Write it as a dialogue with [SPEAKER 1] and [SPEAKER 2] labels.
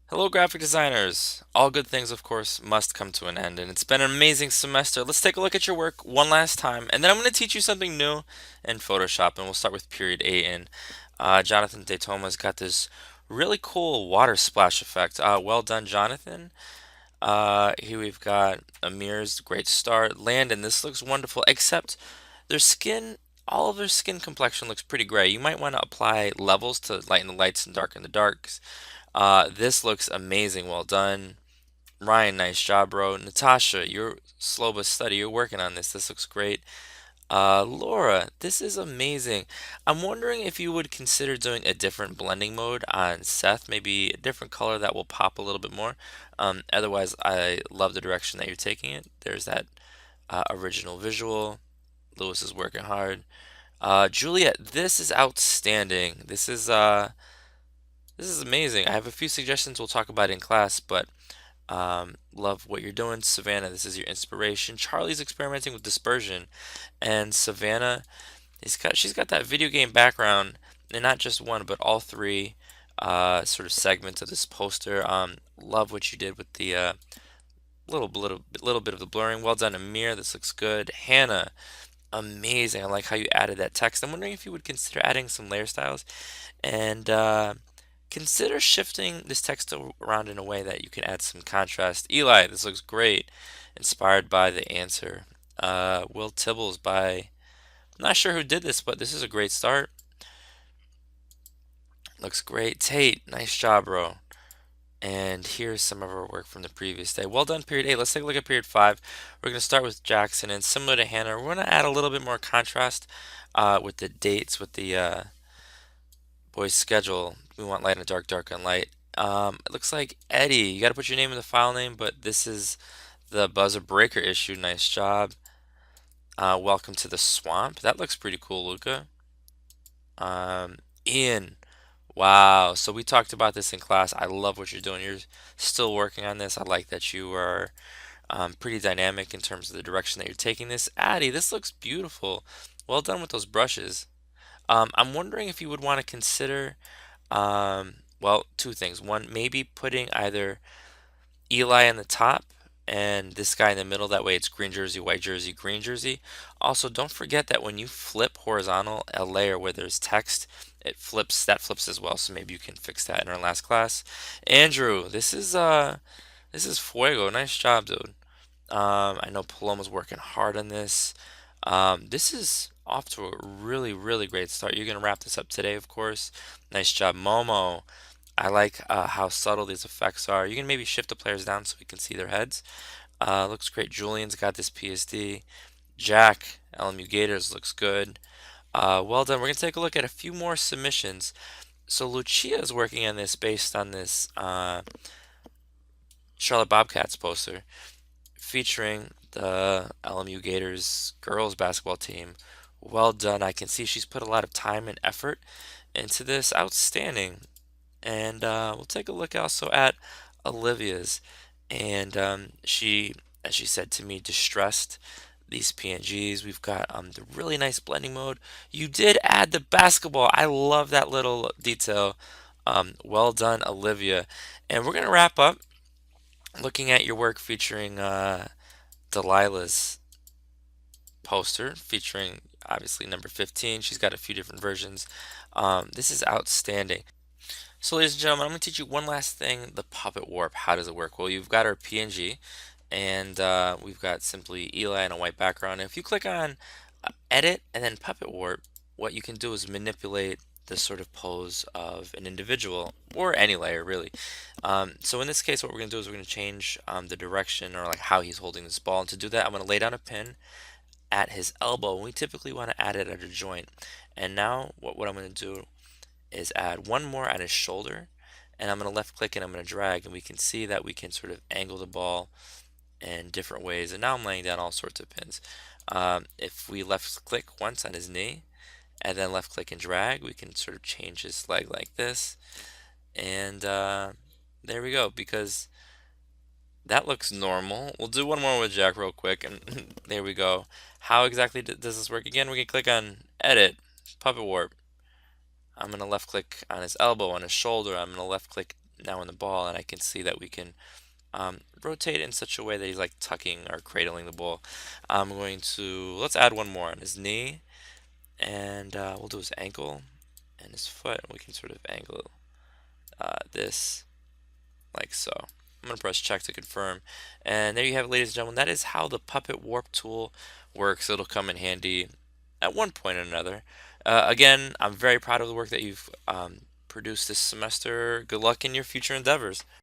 [SPEAKER 1] Hello, graphic designers. All good things, of course, must come to an end, and it's been an amazing semester. Let's take a look at your work one last time, and then I'm going to teach you something new in Photoshop, and we'll start with period A in. Jonathan Daytoma's got this really cool water splash effect. Well done, Jonathan. Here we've got Amir's great start. Landon, this looks wonderful, except their skin, all of their skin complexion looks pretty gray. You might want to apply levels to lighten the lights and darken the darks. This looks amazing. Well done. Ryan, nice job, bro. Natasha, you're slow but steady. You're working on this. This looks great. Laura, this is amazing. I'm wondering if you would consider doing a different blending mode on Seth, maybe a different color that will pop a little bit more. Otherwise, I love the direction that you're taking it. There's that original visual. Lewis is working hard. Juliet, this is outstanding. This is amazing. I have a few suggestions we'll talk about in class, but love what you're doing. Savannah, this is your inspiration. Charlie's experimenting with dispersion, and Savannah, she's got that video game background, and not just one, but all three sort of segments of this poster. Love what you did with the little bit of the blurring. Well done, Amir. This looks good. Hannah, amazing. I like how you added that text. I'm wondering if you would consider adding some layer styles and consider shifting this text around in a way that you can add some contrast. Eli, this looks great. Inspired by the answer. Will Tibbles by, I'm not sure who did this, but this is a great start. Looks great. Tate, nice job, bro. And here's some of our work from the previous day. Well done, period A. Let's take a look at period 5. We're going to start with Jackson, and similar to Hannah, we're going to add a little bit more contrast with the dates, with the boys' schedule. We want light and dark, dark and light. It looks like Eddie. You got to put your name in the file name, but this is the buzzer breaker issue. Nice job. Welcome to the swamp. That looks pretty cool, Luca. Ian. Wow. So we talked about this in class. I love what you're doing. You're still working on this. I like that you are pretty dynamic in terms of the direction that you're taking this. Addie, this looks beautiful. Well done with those brushes. I'm wondering if you would want to consider, well, two things. One, maybe putting either Eli on the top and this guy in the middle. That way it's green jersey, white jersey, green jersey. Also, don't forget that when you flip horizontal a layer where there's text, it flips, that flips as well. So maybe you can fix that in our last class. Andrew, this is fuego. Nice job, dude. I know Paloma's working hard on this. This is off to a really, really great start. You're gonna wrap this up today, of course. Nice job, Momo. I like how subtle these effects are. You can maybe shift the players down so we can see their heads. Looks great. Julian's got this PSD. Jack, LMU Gators looks good. Well done. We're gonna take a look at a few more submissions. So Lucia is working on this based on this Charlotte Bobcats poster featuring the LMU Gators girls basketball team. Well done. I can see she's put a lot of time and effort into this. Outstanding. And we'll take a look also at Olivia's. And she, as she said to me, distressed these PNGs. We've got the really nice blending mode. You did add the basketball. I love that little detail. Well done, Olivia. And we're going to wrap up looking at your work featuring Delilah's poster, featuring obviously number 15. She's got a few different versions. This is outstanding. So, ladies and gentlemen, I'm going to teach you one last thing, the puppet warp. How does it work? Well, you've got our PNG, and we've got simply Eli and a white background. And if you click on Edit and then Puppet Warp, what you can do is manipulate the sort of pose of an individual, or any layer, really. So in this case, what we're going to do is we're going to change the direction, or like how he's holding this ball. And to do that, I'm going to lay down a pin at his elbow. We typically want to add it at a joint. And now what I'm going to do is add one more at his shoulder, and I'm going to left click and I'm going to drag, and we can see that we can sort of angle the ball in different ways. And now I'm laying down all sorts of pins. If we left click once on his knee and then left click and drag, we can sort of change his leg like this. And there we go, because that looks normal. We'll do one more with Jack real quick, and there we go. How exactly does this work? Again, we can click on Edit, Puppet Warp. I'm going to left click on his elbow, on his shoulder. I'm going to left click now in the ball, and I can see that we can rotate in such a way that he's like tucking or cradling the ball. I'm going to, let's add one more on his knee, and we'll do his ankle and his foot, and we can sort of angle this like so. I'm going to press check to confirm. And there you have it, ladies and gentlemen. That is how the Puppet Warp tool works. It'll come in handy at one point or another. Again, I'm very proud of the work that you've produced this semester. Good luck in your future endeavors.